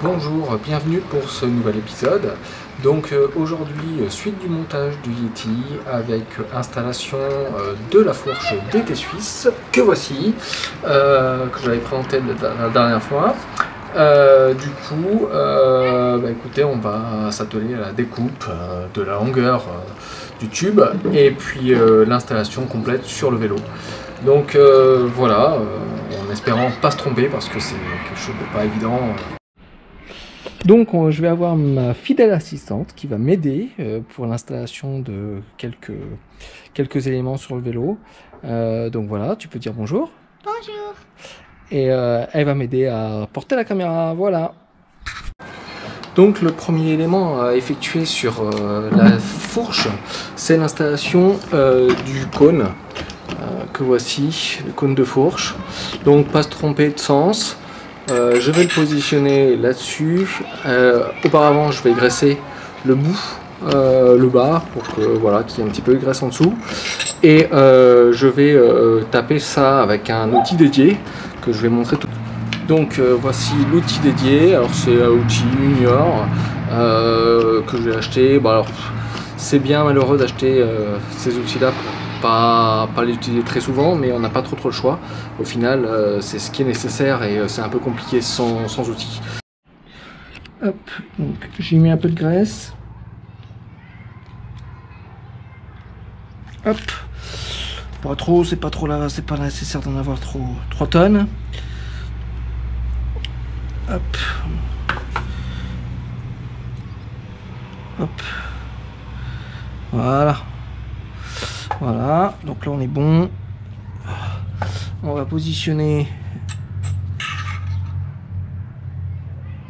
Bonjour, bienvenue pour ce nouvel épisode. Donc aujourd'hui, suite du montage du Yeti avec installation de la fourche DT Suisse que voici, que j'avais présenté la dernière fois. Écoutez, on va s'atteler à la découpe de la longueur du tube et puis l'installation complète sur le vélo. Donc voilà, en espérant pas se tromper parce que c'est quelque chose de pas évident. Donc je vais avoir ma fidèle assistante qui va m'aider pour l'installation de quelques éléments sur le vélo. Donc voilà, tu peux dire bonjour. Bonjour. Et elle va m'aider à porter la caméra, voilà. Donc le premier élément à effectuer sur la fourche, c'est l'installation du cône que voici, le cône de fourche. Donc pas se tromper de sens. Je vais le positionner là-dessus. Auparavant, je vais graisser le bout, le bas, pour que voilà, qu'il y ait un petit peu de graisse en dessous. Et je vais taper ça avec un outil dédié que je vais montrer tout. Donc voici l'outil dédié. Alors c'est un outil Junior que j'ai acheté. Bon, alors c'est bien malheureux d'acheter ces outils-là. Pas les utiliser très souvent, mais on n'a pas trop le choix. Au final, c'est ce qui est nécessaire et c'est un peu compliqué sans outils. Hop, donc j'ai mis un peu de graisse. Hop, pas trop, c'est pas trop là, c'est pas nécessaire d'en avoir trop. 3 tonnes. Hop. Hop. Voilà. Voilà, donc là on est bon. On va positionner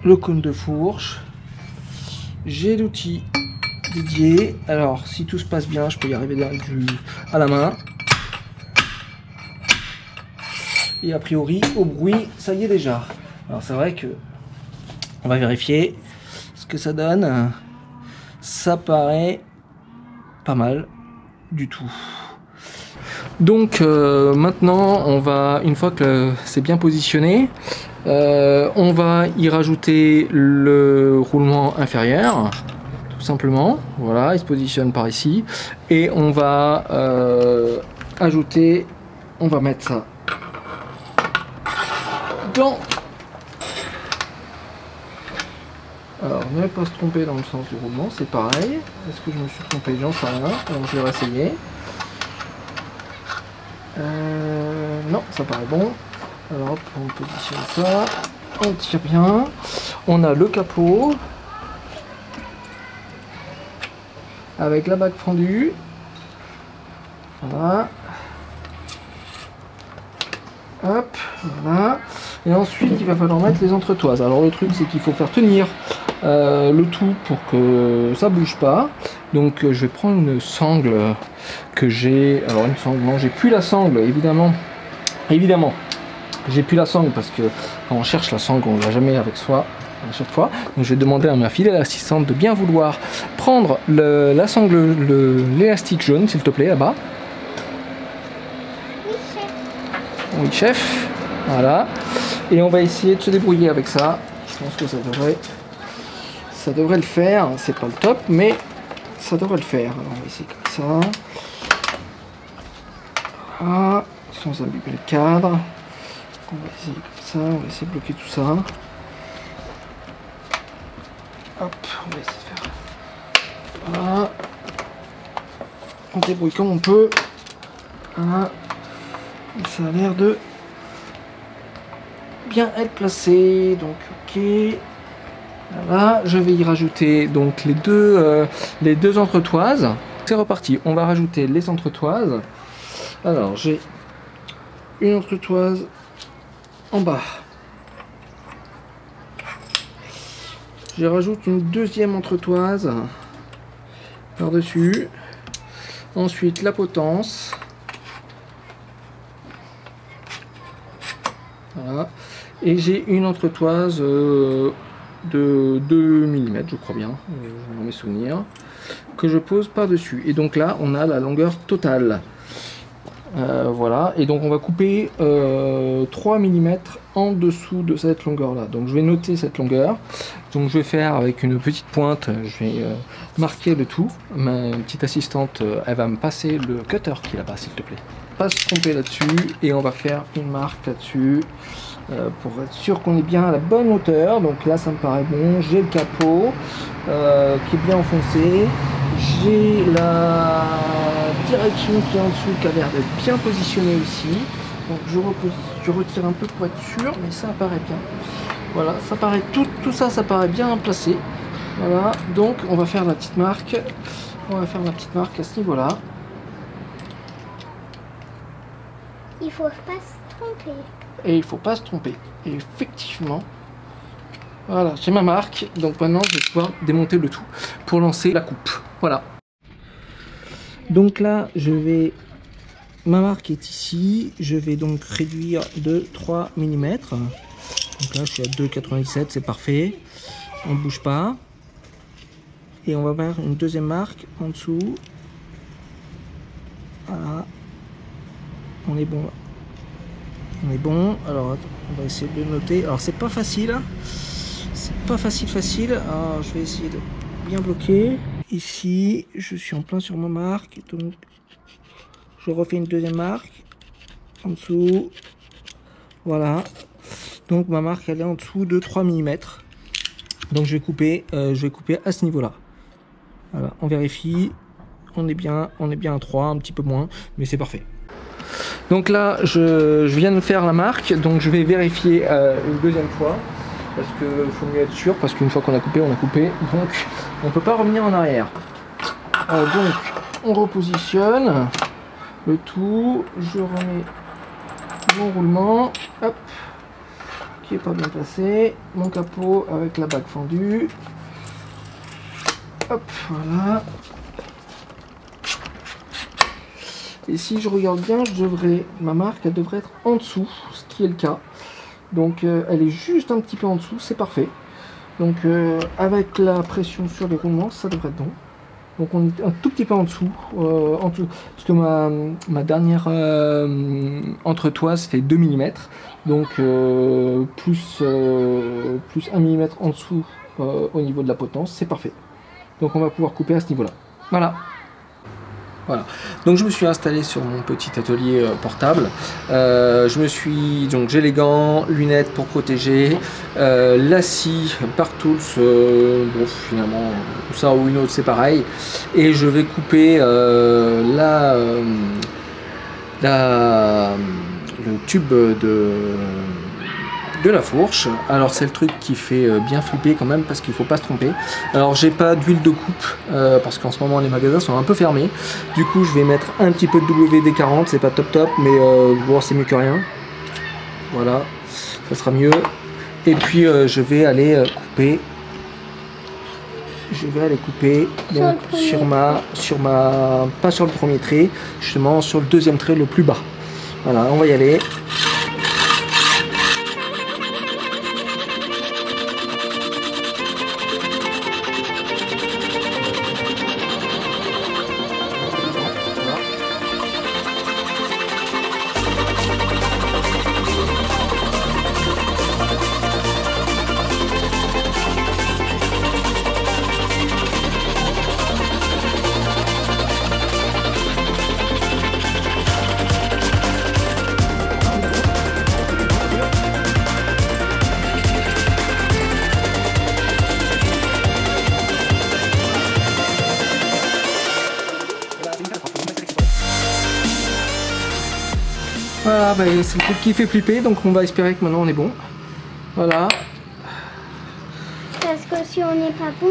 le cône de fourche. J'ai l'outil dédié. Alors si tout se passe bien, je peux y arriver à la main. Et a priori, au bruit, ça y est déjà. Alors c'est vrai que on va vérifier ce que ça donne. Ça paraît pas mal du tout. Donc maintenant on va, une fois que c'est bien positionné, on va y rajouter le roulement inférieur tout simplement. Voilà, il se positionne par ici et on va ajouter, on va mettre ça dans. Alors, ne pas se tromper dans le sens du roulement, c'est pareil. Est-ce que je me suis trompé? J'en sais rien. Alors, je vais réessayer. Non, ça paraît bon. Alors, hop, on positionne ça. On tire bien. On a le capot. Avec la bague fendue. Voilà. Hop, voilà. Et ensuite, il va falloir mettre les entretoises. Alors, le truc, c'est qu'il faut faire tenir le tout pour que ça bouge pas. Donc je vais prendre une sangle que j'ai. Alors une sangle, non, j'ai plus la sangle, évidemment j'ai plus la sangle parce que quand on cherche la sangle, on ne l'a jamais avec soi à chaque fois. Donc je vais demander à ma fidèle assistante de bien vouloir prendre la sangle, l'élastique jaune, s'il te plaît, là-bas. Oui, chef. Oui, chef. Voilà. Et on va essayer de se débrouiller avec ça. Je pense que ça devrait le faire. C'est pas le top, mais ça devrait le faire. Alors on va essayer comme ça. Voilà. Sans abîmer le cadre. On va essayer comme ça. On va essayer de bloquer tout ça. Hop, on va essayer de faire. Voilà. On débrouille comme on peut. Voilà. Et ça a l'air de bien être placé. Donc ok. Voilà, je vais y rajouter donc les deux entretoises. C'est reparti, on va rajouter les entretoises. Alors j'ai une entretoise en bas. Je rajoute une deuxième entretoise par-dessus. Ensuite la potence. Voilà. Et j'ai une entretoise de 2 mm, je crois bien, dans mes souvenirs, que je pose par-dessus. Et donc là, on a la longueur totale. Voilà, et donc on va couper 3 mm en dessous de cette longueur là. Donc je vais noter cette longueur. Donc je vais faire avec une petite pointe, je vais marquer le tout. Ma petite assistante, elle va me passer le cutter qui est là-bas, s'il te plaît. Pas se tromper là-dessus, et on va faire une marque là-dessus pour être sûr qu'on est bien à la bonne hauteur. Donc là ça me paraît bon, j'ai le capot qui est bien enfoncé, j'ai la direction qui est en dessous qui a l'air d'être bien positionnée aussi. Donc je retire un peu pour être sûr, mais ça apparaît bien. Voilà, ça paraît tout ça, ça paraît bien placé. Voilà, donc on va faire la petite marque. On va faire la petite marque à ce niveau-là. Il faut pas se tromper. Et il faut pas se tromper. Et effectivement, voilà, j'ai ma marque. Donc maintenant, je vais pouvoir démonter le tout pour lancer la coupe. Voilà. Donc là, ma marque est ici. Je vais donc réduire de 3 mm. Donc là, je suis à 2,97, c'est parfait. On ne bouge pas. Et on va faire une deuxième marque en dessous. Voilà. On est bon. On est bon. Alors, on va essayer de le noter. Alors, c'est pas facile. C'est pas facile. Alors, je vais essayer de bien bloquer. Ici, je suis en plein sur ma marque. Donc, je refais une deuxième marque en dessous. Voilà. Donc, ma marque, elle est en dessous de 3 mm. Donc, je vais couper à ce niveau-là. Voilà, on vérifie. On est bien à 3, un petit peu moins, mais c'est parfait. Donc là, je viens de faire la marque, donc je vais vérifier une deuxième fois, parce qu'il faut mieux être sûr, parce qu'une fois qu'on a coupé, donc on ne peut pas revenir en arrière. Donc on repositionne le tout, je remets mon roulement, hop, qui est pas bien placé, mon capot avec la bague fendue, hop, voilà. Et si je regarde bien, ma marque, elle devrait être en dessous, ce qui est le cas. Donc elle est juste un petit peu en dessous, c'est parfait. Donc avec la pression sur les roulements, ça devrait être bon. Donc on est un tout petit peu en dessous, parce que ma dernière entretoise fait 2 mm. Donc plus 1 mm en dessous au niveau de la potence, c'est parfait. Donc on va pouvoir couper à ce niveau-là. Voilà. Voilà, donc je me suis installé sur mon petit atelier portable. Donc j'ai les gants, lunettes pour protéger, la scie par Tools, bon finalement ça ou une autre c'est pareil. Et je vais couper le tube de la fourche. Alors c'est le truc qui fait bien flipper quand même, parce qu'il faut pas se tromper. Alors j'ai pas d'huile de coupe parce qu'en ce moment les magasins sont un peu fermés. Du coup je vais mettre un petit peu de WD-40, c'est pas top mais bon, c'est mieux que rien. Voilà, ça sera mieux. Et puis je vais aller couper. Donc pas sur le premier trait, justement sur le deuxième trait le plus bas. Voilà, on va y aller. Voilà, bah, c'est le truc qui fait flipper, donc on va espérer que maintenant on est bon. Voilà. Parce que si on n'est pas bon...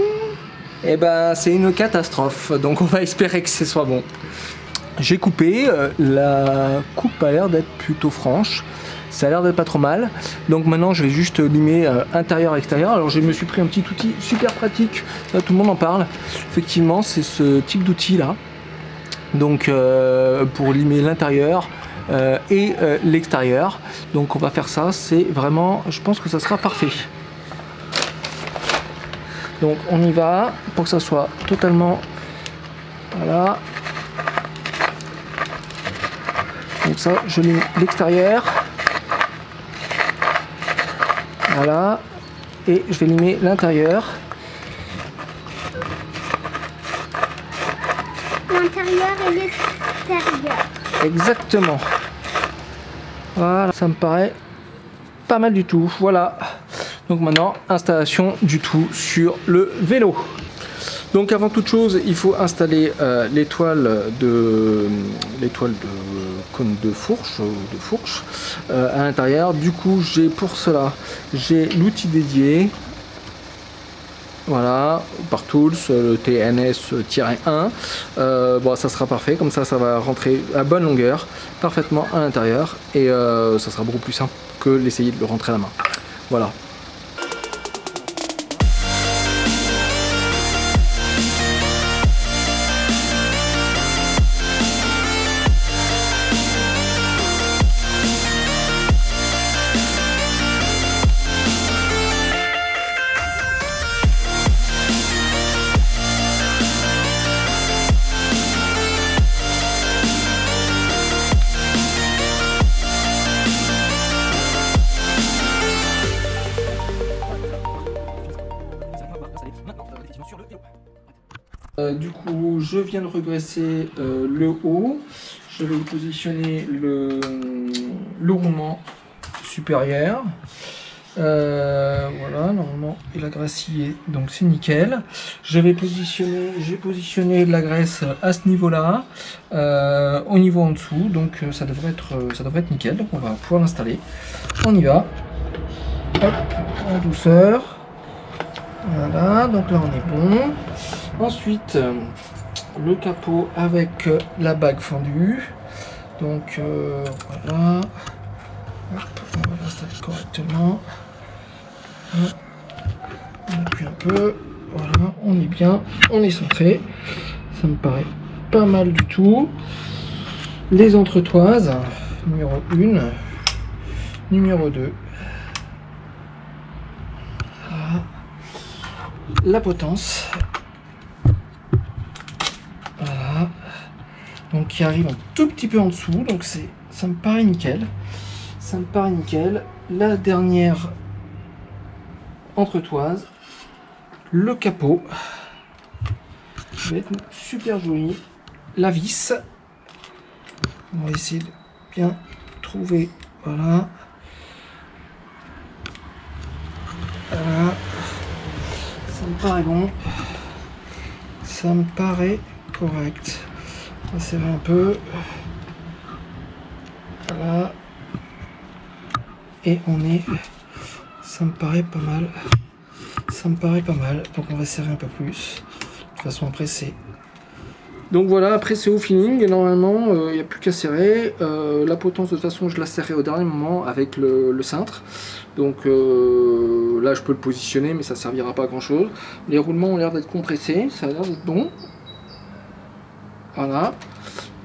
Et ben c'est une catastrophe, donc on va espérer que ce soit bon. J'ai coupé, la coupe a l'air d'être plutôt franche, ça a l'air d'être pas trop mal. Donc maintenant je vais juste limer intérieur-extérieur. Alors je me suis pris un petit outil super pratique, ça tout le monde en parle. Effectivement c'est ce type d'outil là. Donc pour limer l'intérieur et l'extérieur. Donc on va faire ça, c'est vraiment, je pense que ça sera parfait. Donc on y va pour que ça soit totalement, voilà. Donc ça, je mets l'extérieur. Voilà. Et je vais limer l'intérieur. L'intérieur et l'extérieur. Exactement. Voilà, ça me paraît pas mal du tout. Voilà. Donc maintenant, installation du tout sur le vélo. Donc avant toute chose, il faut installer l'étoile de cône de fourche à l'intérieur. Du coup, pour cela, j'ai l'outil dédié. Voilà, par Tools, le TNS-1. Bon, ça sera parfait, comme ça va rentrer à bonne longueur, parfaitement à l'intérieur, et ça sera beaucoup plus simple que d'essayer de le rentrer à la main. Voilà. Du coup, je viens de regresser le haut. Je vais positionner le roulement supérieur. Voilà, normalement il a gracié, donc c'est nickel. J'ai positionné la graisse à ce niveau-là, au niveau en dessous, donc ça devrait être nickel. Donc on va pouvoir l'installer. On y va. Hop, en douceur. Voilà, donc là on est bon. Ensuite, le capot avec la bague fendue. Donc voilà. Hop, on va l'installer correctement. Hop, on appuie un peu. Voilà, on est bien, on est centré. Ça me paraît pas mal du tout. Les entretoises, numéro 1, numéro 2. Voilà. La potence. Voilà. Donc qui arrive un tout petit peu en dessous. Donc ça me paraît nickel. Ça me paraît nickel. La dernière entretoise. Le capot. Ça va être super joli. La vis. On va essayer de bien trouver. Voilà. Voilà. Ça me paraît bon. Ça me paraît correct. On va serrer un peu. Voilà. Et ça me paraît pas mal. Ça me paraît pas mal. Donc on va serrer un peu plus. De toute façon après c'est... Donc voilà, après c'est au feeling. Et normalement il n'y a plus qu'à serrer. La potence de toute façon je la serrai au dernier moment avec le cintre. Donc là je peux le positionner mais ça servira pas à grand chose. Les roulements ont l'air d'être compressés. Ça a l'air d'être bon. Voilà.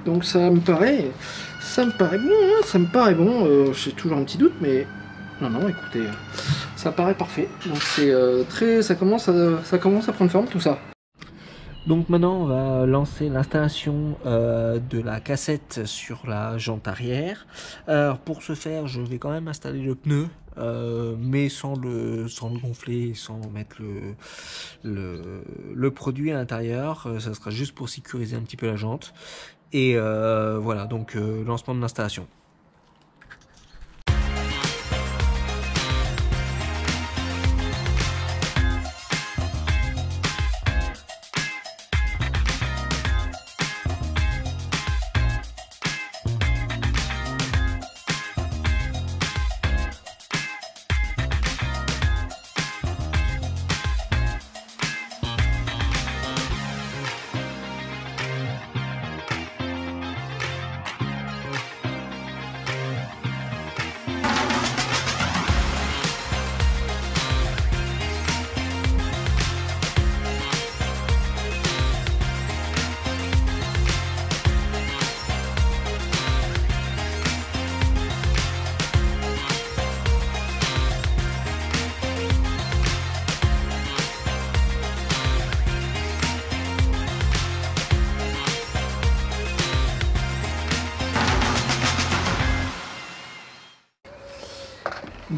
Donc ça me paraît bon, hein, ça me paraît bon. J'ai toujours un petit doute, mais non, écoutez, ça paraît parfait. Donc c'est ça commence à prendre forme tout ça. Donc maintenant on va lancer l'installation de la cassette sur la jante arrière. Alors pour ce faire, je vais quand même installer le pneu, mais sans le gonfler, sans mettre le produit à l'intérieur. Ça sera juste pour sécuriser un petit peu la jante. Et voilà, donc lancement de l'installation.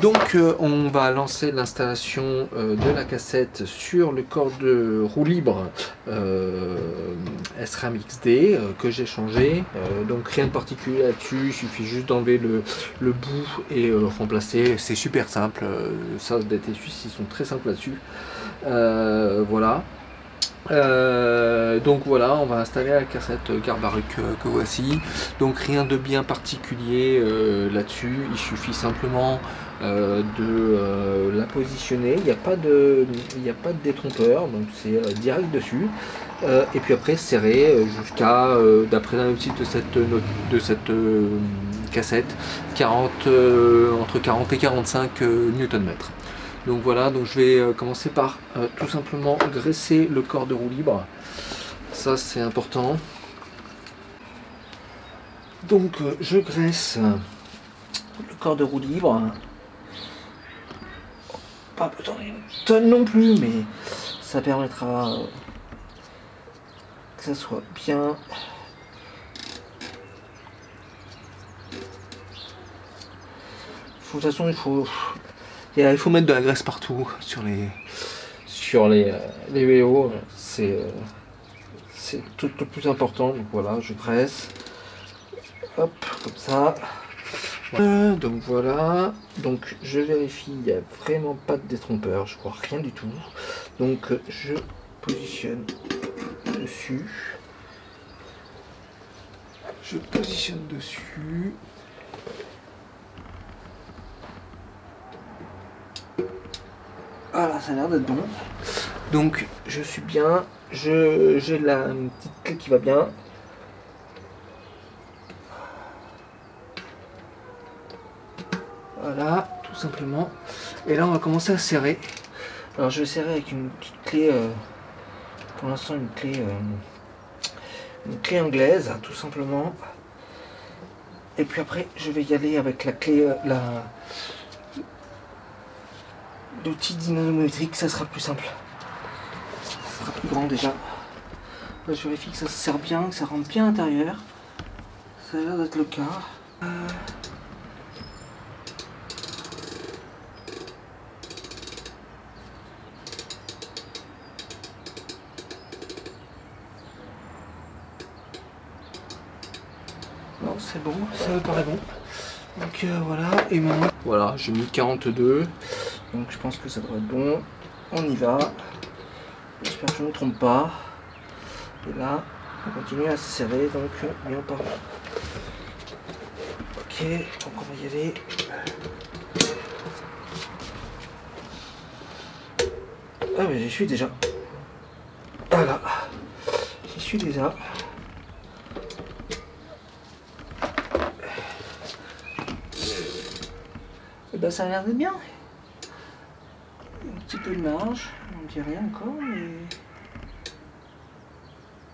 Donc on va lancer l'installation de la cassette sur le corps de roue libre SRAM XD que j'ai changé. Donc rien de particulier là-dessus, il suffit juste d'enlever le bout et remplacer. C'est super simple, ça d'être suisses, ils sont très simples là-dessus. Voilà. Donc voilà, on va installer la cassette Garbaruk que voici. Donc rien de bien particulier là-dessus, il suffit simplement de la positionner. Il n'y a pas de détrompeur, donc c'est direct dessus. Et puis après serrer jusqu'à, d'après la notice de cette cassette, entre 40 et 45 Nm. Donc voilà, donc je vais commencer par tout simplement graisser le corps de roue libre. Ça c'est important. Donc je graisse le corps de roue libre. Pas besoin d'une tonne non plus, mais ça permettra que ça soit bien. De toute façon, il faut mettre de la graisse partout sur les vélos. C'est tout le plus important. Donc voilà, je graisse. Hop, comme ça. Donc voilà. Donc je vérifie, il n'y a vraiment pas de détrompeur. Je crois rien du tout. Donc je positionne dessus. Je positionne dessus. Voilà, ça a l'air d'être bon. Donc je suis bien, j'ai la petite clé qui va bien. Voilà, tout simplement. Et là on va commencer à serrer. Alors je vais serrer avec une petite clé, pour l'instant une clé anglaise, tout simplement. Et puis après je vais y aller avec la clé, l'outil dynamométrique, ça sera plus simple. Ça sera plus grand déjà. Là, je vérifie que ça se serre bien, que ça rentre bien à l'intérieur. Ça a l'air d'être le cas. Non, c'est bon, ça me paraît bon. Donc voilà, et maintenant, voilà, j'ai mis 42. Donc je pense que ça devrait être bon. On y va. J'espère que je ne me trompe pas. Et là, on continue à se serrer, donc bien par là. Ok, donc on va y aller. Ah mais j'y suis déjà. Voilà. J'y suis déjà. Et ben ça a l'air d'être bien. Un petit peu de marge, on ne dit rien encore, mais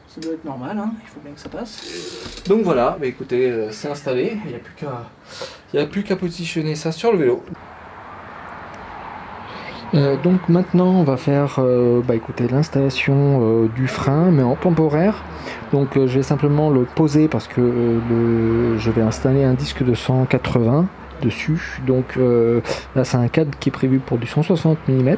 ça doit être normal, hein. Il faut bien que ça passe. Donc voilà, bah écoutez, c'est installé, il n'y a plus qu'à positionner ça sur le vélo. Donc maintenant on va faire écoutez, l'installation du frein, mais en temporaire. Donc je vais simplement le poser parce que je vais installer un disque de 180 dessus. Donc là c'est un cadre qui est prévu pour du 160 mm.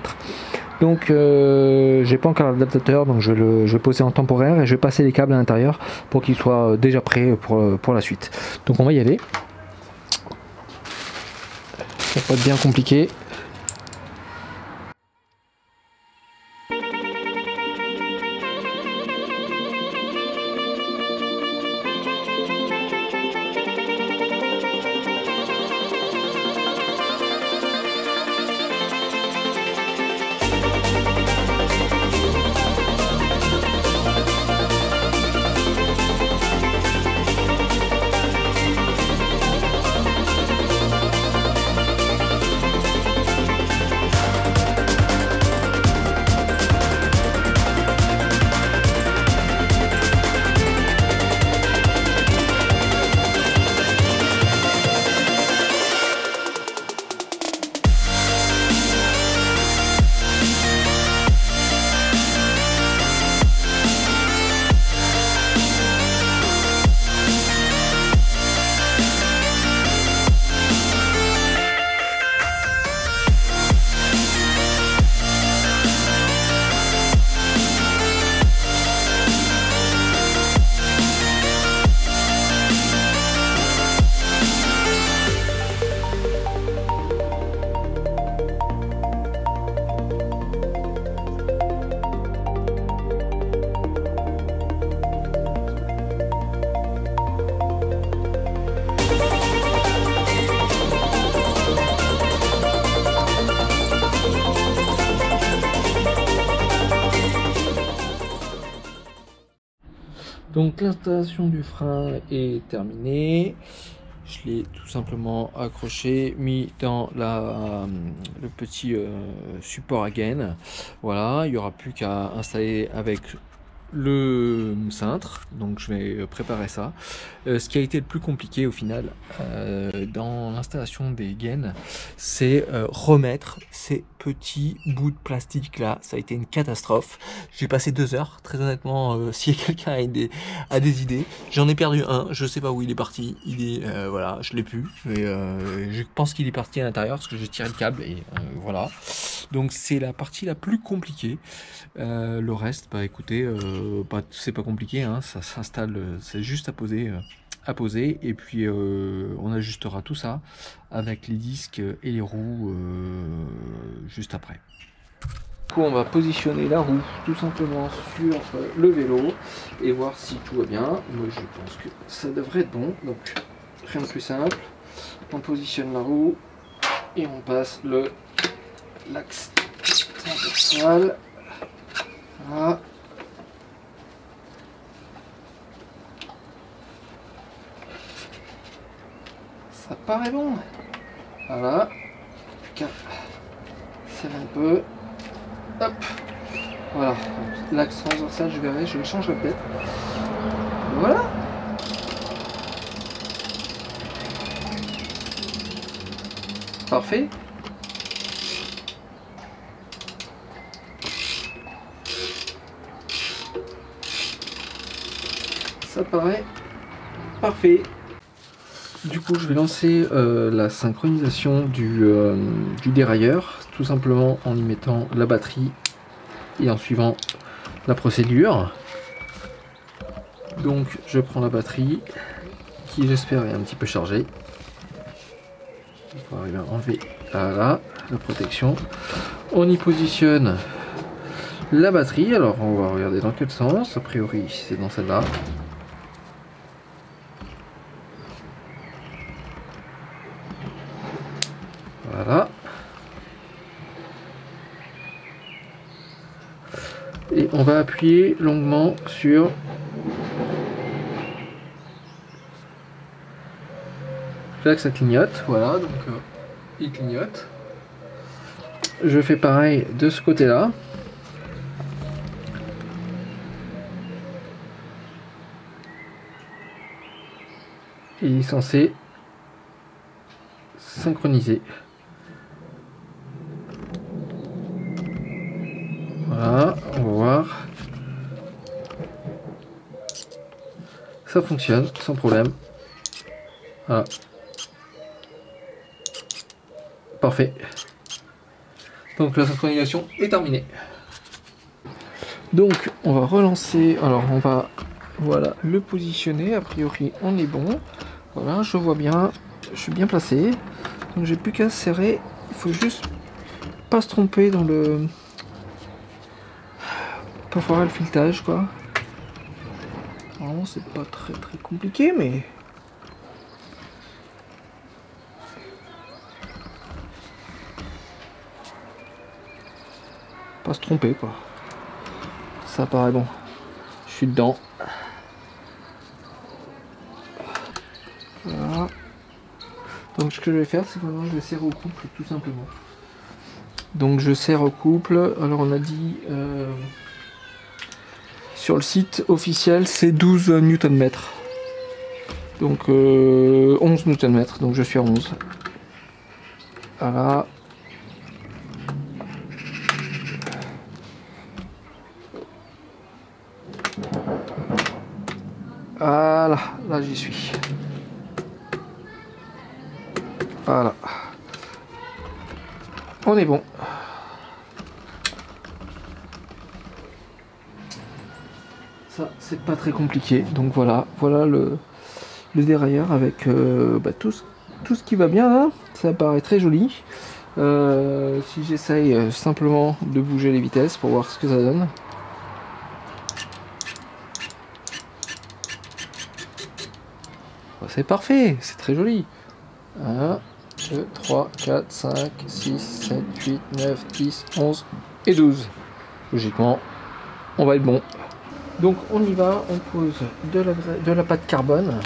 Donc j'ai pas encore l'adaptateur, donc je vais poser en temporaire et je vais passer les câbles à l'intérieur pour qu'ils soient déjà prêts pour la suite. Donc on va y aller. Ça va pas être bien compliqué. Donc l'installation du frein est terminée. Je l'ai tout simplement accroché, mis dans le petit support à gaine. Voilà, il n'y aura plus qu'à installer avec le cintre, donc je vais préparer ça. Ce qui a été le plus compliqué au final dans l'installation des gaines, c'est remettre ces petits bouts de plastique là. Ça a été une catastrophe. J'ai passé 2 heures, très honnêtement. Si quelqu'un a des idées, j'en ai perdu un, je sais pas où il est parti. Il est voilà, je l'ai plus, mais je pense qu'il est parti à l'intérieur parce que j'ai tiré le câble et voilà. Donc c'est la partie la plus compliquée. Le reste, bah écoutez, c'est pas compliqué, hein, ça s'installe, c'est juste à poser et puis on ajustera tout ça avec les disques et les roues juste après. Du coup, on va positionner la roue tout simplement sur le vélo et voir si tout va bien. Moi je pense que ça devrait être bon, donc rien de plus simple. On positionne la roue et on passe l'axe transversal. Voilà. Ça paraît bon. Voilà. Serre un peu. Hop. Voilà. L'axe transversal, je verrai, je le changerai peut-être. Voilà. Parfait. Ça paraît parfait. Du coup, je vais lancer la synchronisation du dérailleur, tout simplement en y mettant la batterie et en suivant la procédure. Donc, je prends la batterie, qui j'espère est un petit peu chargée. On va arriver à enlever la protection. On y positionne la batterie. Alors, on va regarder dans quel sens. A priori, c'est dans celle-là. Voilà. Et on va appuyer longuement sur là que ça clignote. Voilà, donc il clignote. Je fais pareil de ce côté-là. Il est censé synchroniser. Voilà, on va voir. Ça fonctionne sans problème. Voilà. Parfait. Donc la synchronisation est terminée. Donc on va relancer. Alors on va le positionner. A priori on est bon. Voilà, je vois bien. Je suis bien placé. Donc j'ai plus qu'à serrer. Il faut juste pas se tromper dans le. Pas foirer le filetage quoi. Normalement c'est pas très compliqué mais. Pas se tromper quoi. Ça paraît bon. Je suis dedans. Voilà. Donc ce que je vais faire c'est que maintenant je vais serrer au couple tout simplement. Donc je serre au couple. Alors on a dit sur le site officiel c'est 12 Nm. Donc 11 Nm. Donc je suis à 11. Voilà. Voilà, là j'y suis. Voilà. On est bon. Ça, c'est pas très compliqué. Donc voilà le dérailleur avec tout ce qui va bien là. Ça paraît très joli. Si j'essaye simplement de bouger les vitesses pour voir ce que ça donne. C'est parfait, c'est très joli. 1, 2, 3, 4, 5, 6, 7, 8, 9, 10, 11 et 12. Logiquement, on va être bon. Donc on y va, on pose de la pâte carbone.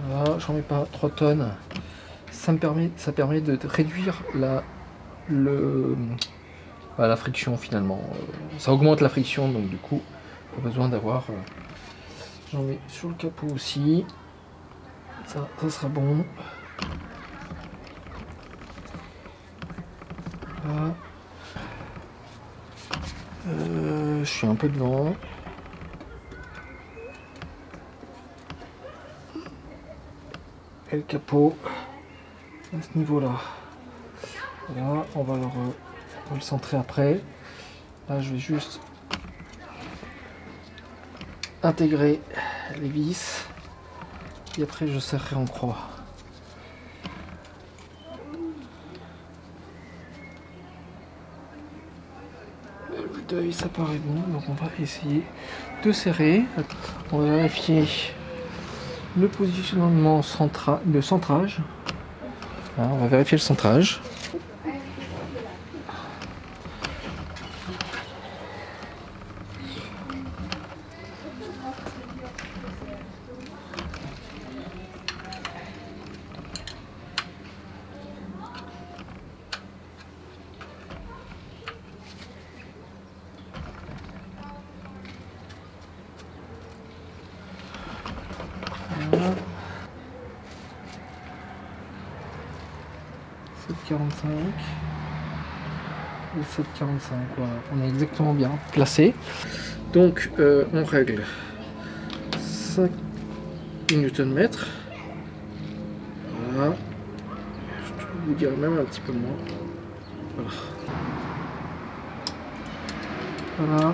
Voilà, j'en mets pas 3 tonnes. Ça permet de réduire la friction finalement. Ça augmente la friction, donc du coup, pas besoin d'avoir. J'en mets sur le capot aussi. Ça sera bon. Voilà. Je suis un peu devant. Et le capot à ce niveau-là. Voilà, on va le centrer après. Là, je vais juste intégrer les vis et après je serrerai en croix. Le deuil, ça paraît bon, donc on va essayer de serrer. On va vérifier le positionnement le centrage. Voilà, on va vérifier le centrage. Voilà. 7,45 et 7,45. Voilà, on est exactement bien placé. Donc on règle 5 Nm. Voilà. Je vous dirais même un petit peu moins. Voilà. Voilà.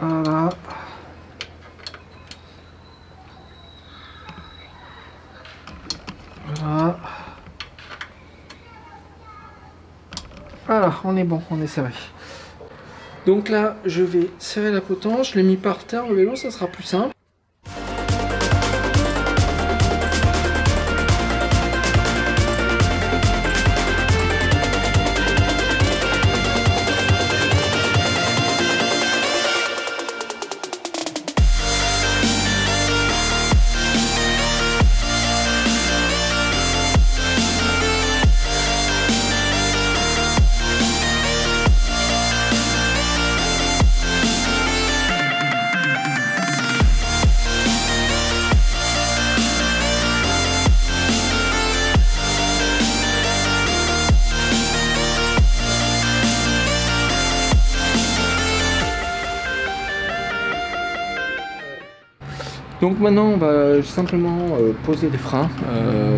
Voilà. Voilà. Voilà, on est bon, on est serré. Donc là, je vais serrer la potence. Je l'ai mis par terre, le vélo, ça sera plus simple. Donc maintenant on va simplement poser les freins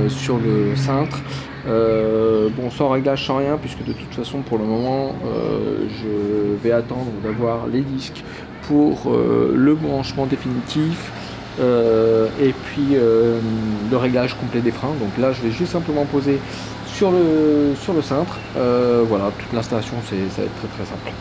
sur le cintre, bon sans réglage, sans rien, puisque de toute façon pour le moment je vais attendre d'avoir les disques pour le branchement définitif et puis le réglage complet des freins. Donc là je vais juste simplement poser sur le cintre, voilà, toute l'installation ça va être très simple.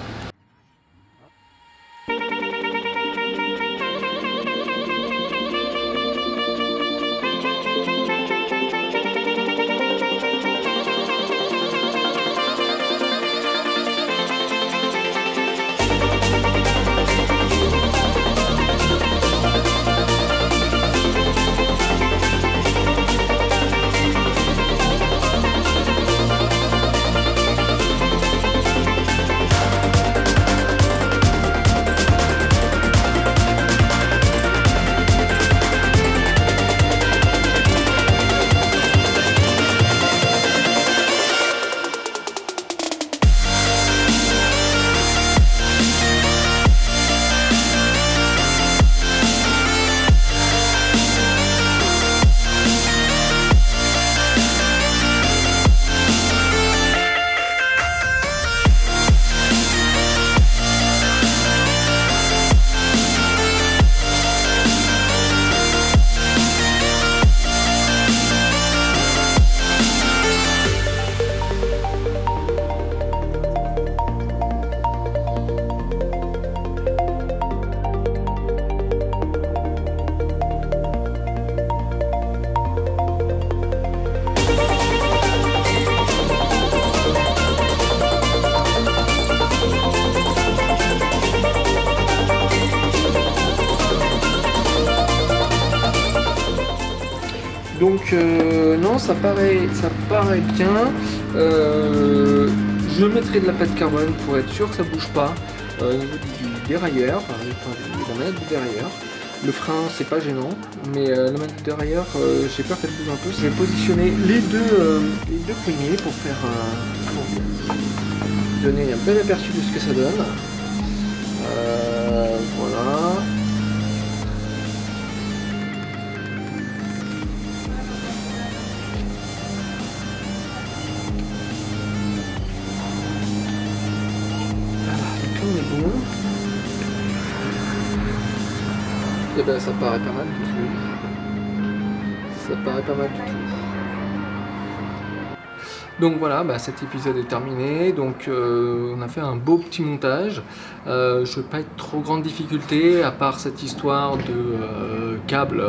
Donc non, ça paraît bien. Je mettrai de la pâte carbone pour être sûr que ça bouge pas au niveau du dérailleur, enfin, de la manette du dérailleur. Le frein c'est pas gênant, mais la manette du dérailleur, j'ai peur qu'elle bouge un peu. Je vais positionner les deux poignées pour donner un bel aperçu de ce que ça donne. Voilà. Bon. Et ben ça paraît pas mal du tout. Ça paraît pas mal du tout. Donc voilà, bah, cet épisode est terminé. Donc on a fait un beau petit montage. Je ne vais pas être trop grande difficulté, à part cette histoire de câble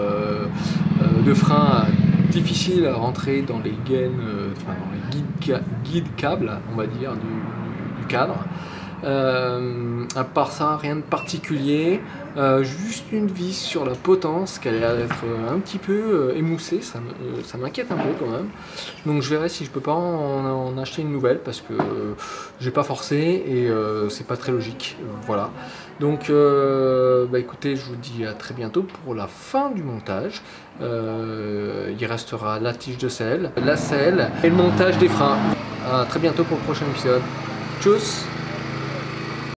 de frein difficile à rentrer dans les gaines, enfin dans les guides câbles, on va dire, du cadre. À part ça, rien de particulier, juste une vis sur la potence qui a l'air d'être un petit peu émoussée, ça m'inquiète un peu quand même. Donc je verrai si je peux pas en acheter une nouvelle parce que j'ai pas forcé et c'est pas très logique. Voilà. Donc bah écoutez, je vous dis à très bientôt pour la fin du montage. Il restera la tige de selle, la selle et le montage des freins. À très bientôt pour le prochain épisode. Tchuss!